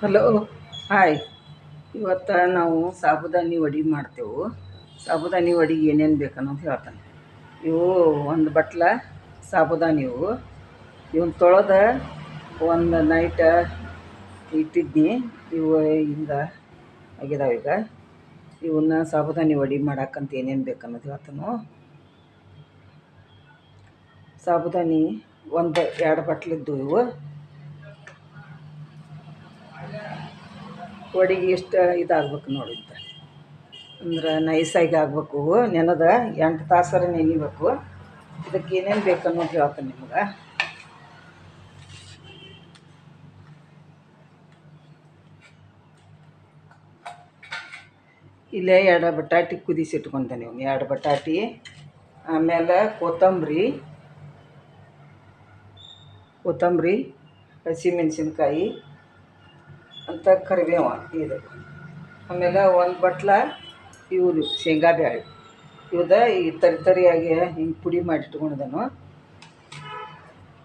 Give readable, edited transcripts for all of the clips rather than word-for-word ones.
Hello, hi. ಇವತ್ತು ನಾವು ಸಾಬುದಾನಿ ವಡೆ ಮಾಡ್ತೇವೆ. ಸಾಬುದಾನಿ ವಡೆಗೆ ಏನೇನು ಬೇಕನ್ನೋದು ಹೇಳ್ತಾನೆ. ಇವು ಒಂದು ಬಟ್ಲ ಸಾಬುದಾನಿ. ಇವನ್ನ ತೊಳೆದ ಒಂದು ನೈಟ್ ಇಟ್ಟಿದ್ನಿ. ಇವು ಹಿಂಗೆ ಆಗಿದಾವೆ. ಈಗ ಇವನ್ನ ಸಾಬುದಾನಿ ವಡೆ ಮಾಡಕ್ಕಂತ ಏನೇನು ಬೇಕನ್ನೋದು ಹೇಳ್ತಾನು. ಸಾಬುದಾನಿ ಒಂದು 2 ಬಟ್ಲಿದ್ದು ಇವು. ವಡೆಗೆ ಇಷ್ಟು ಇದಾಗ್ಬೇಕು ನೋಡಿದ್ದ, ಅಂದ್ರೆ ನೈಸಾಗಿ ಆಗ್ಬೇಕು. ನೆನೆದ 8 ತಾಸರ ನೆನಿಬೇಕು. ಇದಕ್ಕೆ ಏನೇನು ಬೇಕನ್ನೋದು ಹೇಳ್ತಾನೆ ನಿಮ್ಗೆ. ಇಲ್ಲೇ 2 ಬಟಾಟಿ ಕುದಿಸಿಟ್ಕೊತಾನೆ. 2 ಬಟಾಟಿ, ಆಮೇಲೆ ಕೊತ್ತಂಬರಿ, ಹಸಿಮೆಣಸಿನ್ಕಾಯಿ ಅಂತ ಕರಿಬೇವ ಇದು. ಆಮೇಲೆ ಒಂದು ಬಟ್ಲ ಇವು ಶೇಂಗಾ ಬ್ಯಾಳೆ. ಈ ತರಿಯಾಗಿ ಹಿಂಗೆ ಪುಡಿ ಮಾಡಿಟ್ಕೊಂಡಿದ್ದಾನು.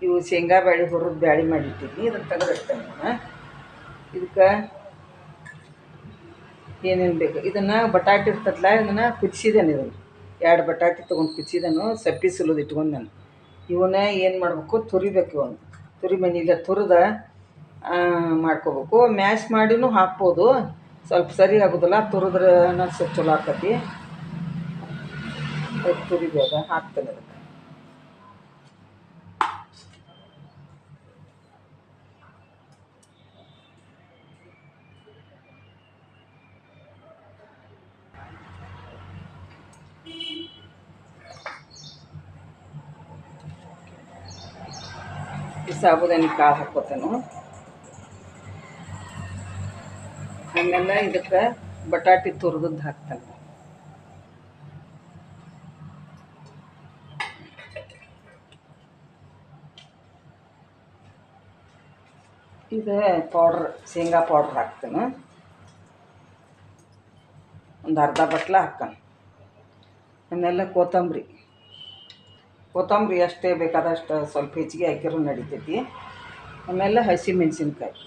ಇವು ಶೇಂಗಾ ಬ್ಯಾಳೆ ಹುರಿದು ಬ್ಯಾಳೆ ಮಾಡಿಟ್ಟಿದ್ನಿ. ಇದನ್ನು ತೆಗೆದಿಡ್ತೇನೆ ನಾನು. ಇದಕ್ಕೆ ಏನೇನು ಬೇಕು, ಇದನ್ನು ಬಟಾಟೆ ಇರ್ತದಲ್ಲ, ಇದನ್ನು ಕುದಿಸಿದ್ದೇನೆ. ಇದನ್ನು 2 ಬಟಾಟೆ ತೊಗೊಂಡು ಕುದಿಸಿದನು. ಸಪ್ಪೆ ಸುಲಿದು ಇಟ್ಕೊಂಡು ನಾನು ಇವನ್ನ ಏನು ಮಾಡಬೇಕು, ತುರಿಬೇಕು. ಇವನು ಮನೆಯಲ್ಲೇ ತುರಿದ ಮಾಡ್ಕೋಬೇಕು. ಮ್ಯಾಶ್ ಮಾಡಿನೂ ಹಾಕ್ಬೋದು, ಸ್ವಲ್ಪ ಸರಿ ಆಗೋದಿಲ್ಲ. ತುರಿದ್ರೆ ಸ್ವಲ್ಪ ಚಲೋ ಆಕತಿ. ತುರಿಬೇಡ ಹಾಕ್ತೇನೆ ಅದಕ್ಕೆ. ಈ ಸಾಬುದಾನಿ ಕಾಳು ಹಾಕ್ಕೋತೇನೆ. ಆಮೇಲೆ ಇದಕ್ಕೆ ಬಟಾಟೆ ತುರಿದದ್ದು ಹಾಕ್ತೇನೆ. ಇದು ಶೇಂಗಾ ಪೌಡ್ರ್ ಹಾಕ್ತೇನೆ. ಒಂದು ಅರ್ಧ ಬಟ್ಲ ಹಾಕ್ತಾನೆ. ಆಮೇಲೆ ಕೊತ್ತಂಬರಿ ಅಷ್ಟೇ ಬೇಕಾದಷ್ಟು, ಸ್ವಲ್ಪ ಹೆಚ್ಚಿಗೆ ಹಾಕಿರೂ ನಡಿತೈತಿ. ಆಮೇಲೆ ಹಸಿಮೆಣಸಿನ್ಕಾಯಿ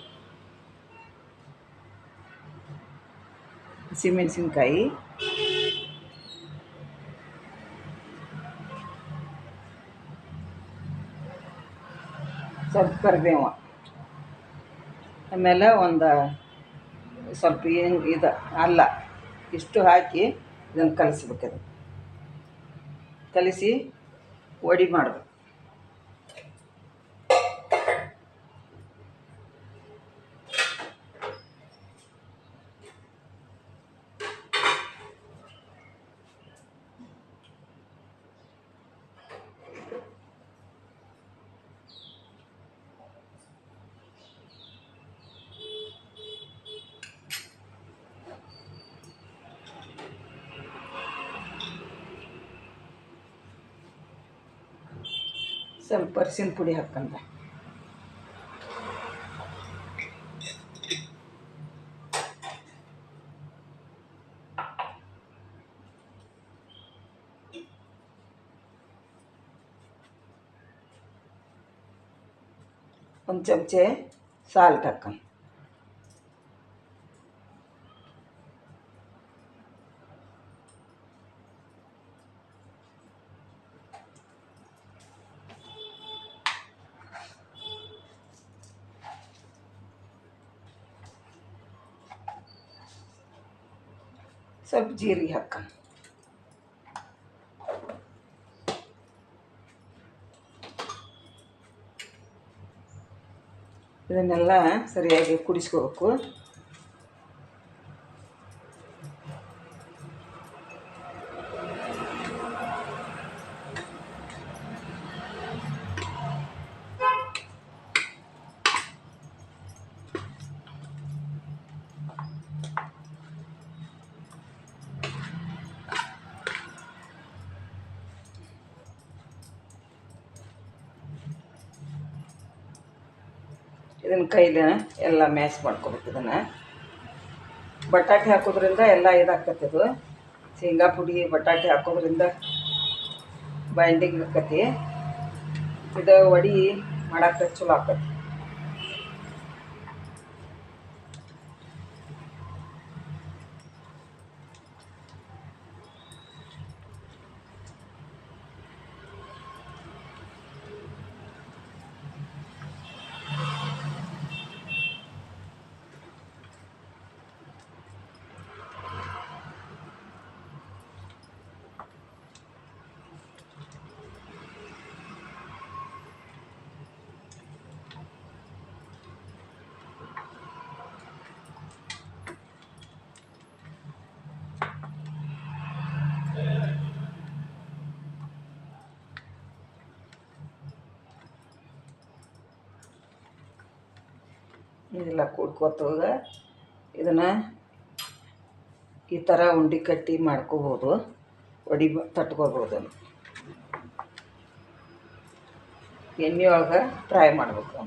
ಸ್ವಲ್ಪ ಕರಿಬೇವ, ಆಮೇಲೆ ಒಂದು ಸ್ವಲ್ಪ ಇದು ಅಲ್ಲ, ಇಷ್ಟು ಹಾಕಿ ಇದನ್ನು ಕಲಿಸ್ಬೇಕು. ಕಲಿಸಿ ವಡೆ ಮಾಡಬೇಕು. ಸ್ವಲ್ಪ ಅರಿಶಿನ ಪುಡಿ ಹಾಕ್ಕೊಂಡ, ಒಂದು ಚಮಚೆ ಸಾಲ್ಟ್ ಹಾಕ್ಕೊಂಡು, ಸ್ವಲ್ಪ ಜೀರಿಗೆ ಹಾಕ್ಕೊಂಡು, ಇದನ್ನೆಲ್ಲ ಸರಿಯಾಗಿ ಕುದಿಸ್ಕೋಬೇಕು. ಇದನ್ನು ಕೈಲಿ ಎಲ್ಲ ಮ್ಯಾಶ್ ಮಾಡ್ಕೋಬೇಕು. ಇದನ್ನು ಬಟಾಟೆ ಹಾಕೋದ್ರಿಂದ ಎಲ್ಲ ಇದಾಗ್ತೈತೆ. ಶೇಂಗಾ ಪುಡಿ ಬಟಾಟೆ ಹಾಕೋದ್ರಿಂದ ಬೈಂಡಿಂಗ್ ಆಕತಿ. ಇದು ವಡೆ ಮಾಡಕ್ಕೆ ಚಲೋ ಆಕತಿ. ಇದೆಲ್ಲ ಕೂಡ್ಕೋತವಾಗ ಇದನ್ನು ಈ ಥರ ಉಂಡೆ ಕಟ್ಟಿ ಮಾಡ್ಕೋಬೋದು, ತಟ್ಕೋಬೋದು. ಎಣ್ಣೆ ಒಳಗೆ ಫ್ರೈ ಮಾಡಬೇಕು.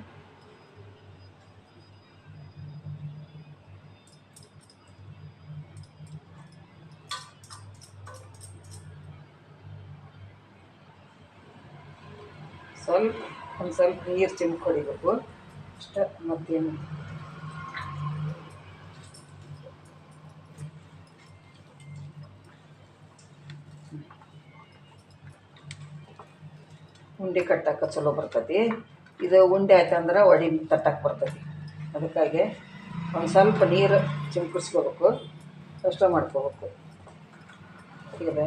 ಒಂದು ಸ್ವಲ್ಪ ನೀರು ಚಿಮ್ಕ್ ಹೊಡಿಬೇಕು ಅಷ್ಟೇ, ಮತ್ತೇನು. ಉಂಡೆ ಕಟ್ಟಕ್ಕೆ ಚಲೋ ಬರ್ತೈತಿ. ಇದು ಉಂಡೆ ಆಯ್ತಂದ್ರೆ ತಟ್ಟಕ್ಕೆ ಬರ್ತೈತಿ. ಅದಕ್ಕಾಗಿ ಒಂದು ಸ್ವಲ್ಪ ನೀರು ಚಿಮ್ಕಿಸ್ಕೋಬೇಕು, ಅಷ್ಟೇ ಮಾಡ್ಕೋಬೇಕು. ಈಗ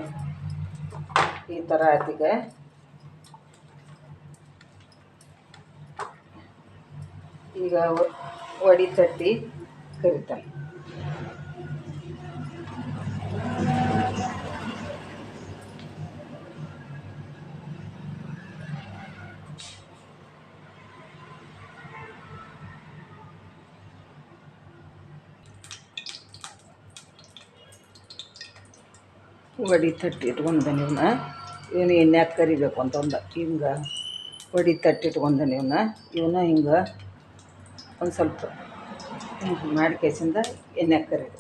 ಈ ಥರ ಆಯ್ತೀಗ. ಈಗ ವಡೆ ತಟ್ಟಿ ಕರಿತಾನೆ. ವಡೆ ತಟ್ಟಿ ಇಟ್ಕೊಂಡೇನೆ ಇವನು ಎಣ್ಣೆಯಾಗ ಕರಿಬೇಕು ಅಂತಂದು ಹಿಂಗೆ ವಡೆ ತಟ್ಟಿ ಇಟ್ಕೊಂಡೇನೆ ಇವನ್ನ ಹಿಂಗೆ ಒಂದು ಸ್ವಲ್ಪ ಮಾಡಿ ಕೇಸಿಂದ ಎಣ್ಣೆಯಾಗ ಕರಿದು.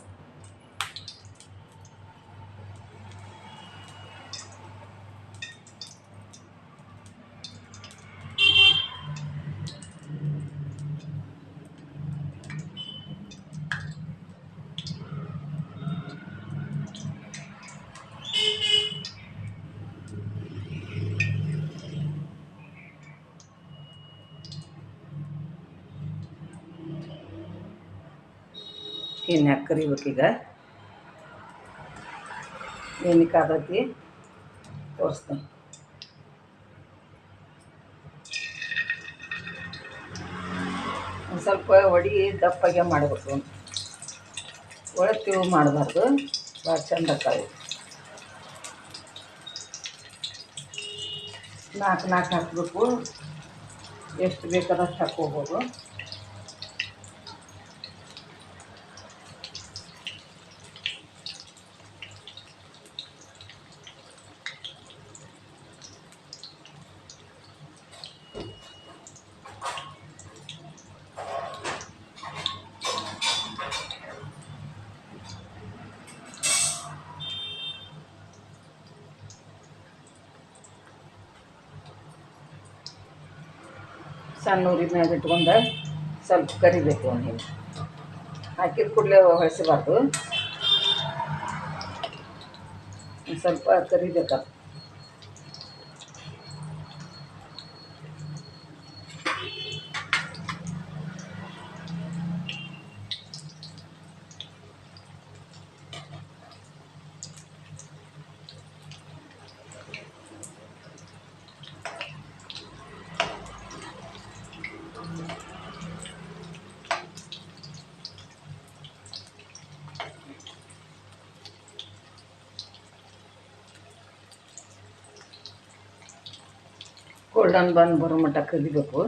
ಎಣ್ಣೆಯಾಗ ಕರಿಬೇಕೀಗ. ಎಣ್ಣೆ ಕಾದೈತಿ, ತೋರಿಸ್ತೀನಿ. ಒಂದು ಸ್ವಲ್ಪ ವಡೆ ದಪ್ಪಾಗೆ ಮಾಡಬೇಕು, ಒಳಗೆ ಮಾಡಬಾರ್ದು, ಭಾಳ ಚಂದ ಆಗ್ತಾವೆ. 4 ಹಾಕಬೇಕು, ಎಷ್ಟು ಬೇಕಾದಷ್ಟು ಹಾಕ್ಕೋಬೋದು. ಸಣ್ಣ ಉರಿ ಮ್ಯಾಗ ಇಟ್ಕೊಂಡು ಸ್ವಲ್ಪ ಕರಿಬೇಕು. ನೀವು ಹಾಕಿದ ಕೂಡಲೇ ಹೊಳಿಸಬಾರ್ದು, ಒಂದು ಸ್ವಲ್ಪ ಕರಿಬೇಕು. ಗೋಲ್ಡನ್ ಬರೋ ಮಟ್ಟ ಕರಿಬೇಕು.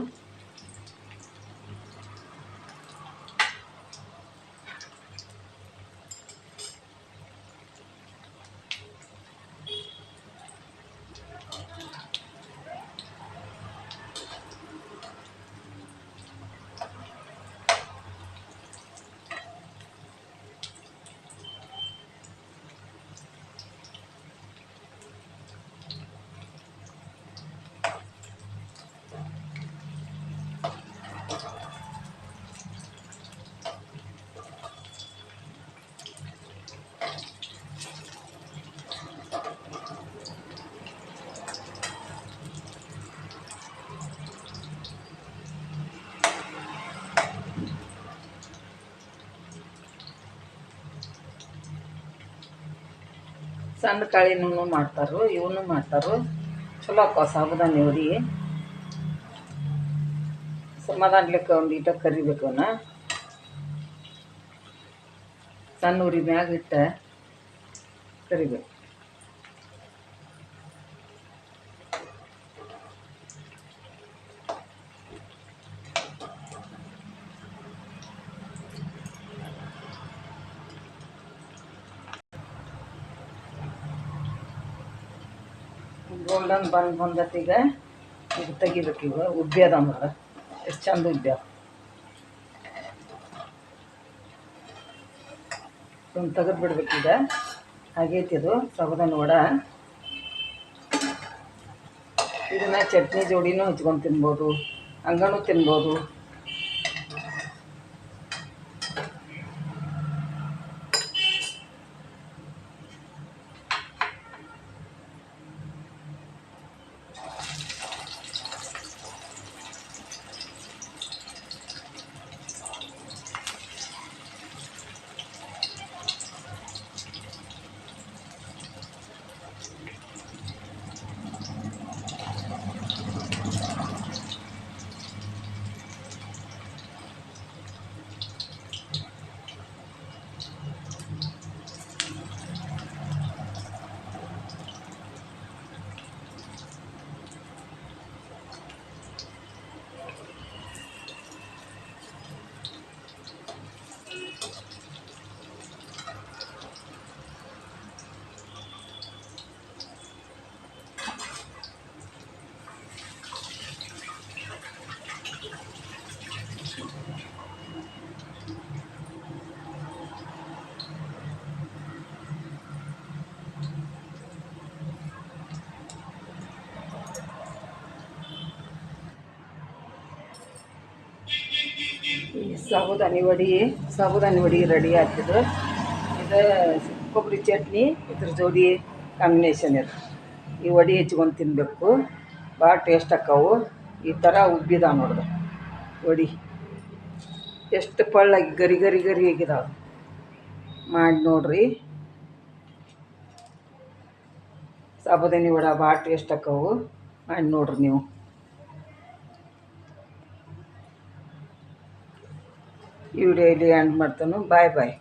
ಸಣ್ಣ ಕಾಳಿನೂ ಮಾಡ್ತಾರೋ, ಇವನು ಮಾಡ್ತಾರೋ, ಚಲೋ ಆಕವ ಸಾಬುದಾನಿ ವಡೆ. ಸಮಾಧಾನ್ಲಿಕ್ಕೆ ಒಂದು ಈಟ ಕರಿಬೇಕು. ಅವನ್ನ ಸಣ್ಣ ಉರಿ ಮ್ಯಾಗ ಇಟ್ಟು ಕರಿಬೇಕು. ಗೋಲ್ಡನ್ ಬಂದೈತಿ. ಈಗ ತೆಗಿಬೇಕು. ಈಗ ಉಬ್ಬ್ಯದ ಅಂದ್ರೆ ಎಷ್ಟು ಚಂದ ಉಬ್ಬ್ಯಾವ. ಇದನ್ನು ತೆಗೆದು ಬಿಡ್ಬೇಕೀಗ. ಆಗೈತಿ ಇದು ಸಾಬುದಾನಿ ವಡೆ. ಇದನ್ನು ಚಟ್ನಿ ಜೋಡಿನೂ ಹಚ್ಕೊಂಡು ತಿನ್ಬೋದು, ಹಂಗನೂ ತಿನ್ಬೋದು. ಸಾಬುದಾನಿ ವಡೆ ರೆಡಿ ಆಗ್ತದೆ. ಇದು ಕೊಬ್ಬರಿ ಚಟ್ನಿ ಇದ್ರ ಜೋಡಿ ಕಾಂಬಿನೇಷನ್ ಇದು. ಈ ವಡೆ ಹೆಚ್ಕೊಂಡು ತಿನ್ನಬೇಕು, ಭಾಳ ಟೇಸ್ಟ್ ಆಕ್ಕವು. ಈ ಥರ ಉಬ್ಬಿದಾವೆ ನೋಡ್ದೆ ವಡೆ, ಎಷ್ಟು ಪಳ್ಳಾಗಿ ಗರಿ ಗರಿ ಗರಿ ಆಗಿದಾವೆ. ಮಾಡಿ ನೋಡ್ರಿ. ಸಾಬುದಾನಿ ವಡೆ ಭಾಳ ಟೇಸ್ಟ್ ಆಕ್ಕವು. ಮಾಡಿ ನೋಡ್ರಿ ನೀವು. ಈ ವಿಡಿಯೋ ಇಲ್ಲಿ ಎಂಡ್ ಮಾಡ್ತಾನೆ. ಬಾಯ್ ಬಾಯ್.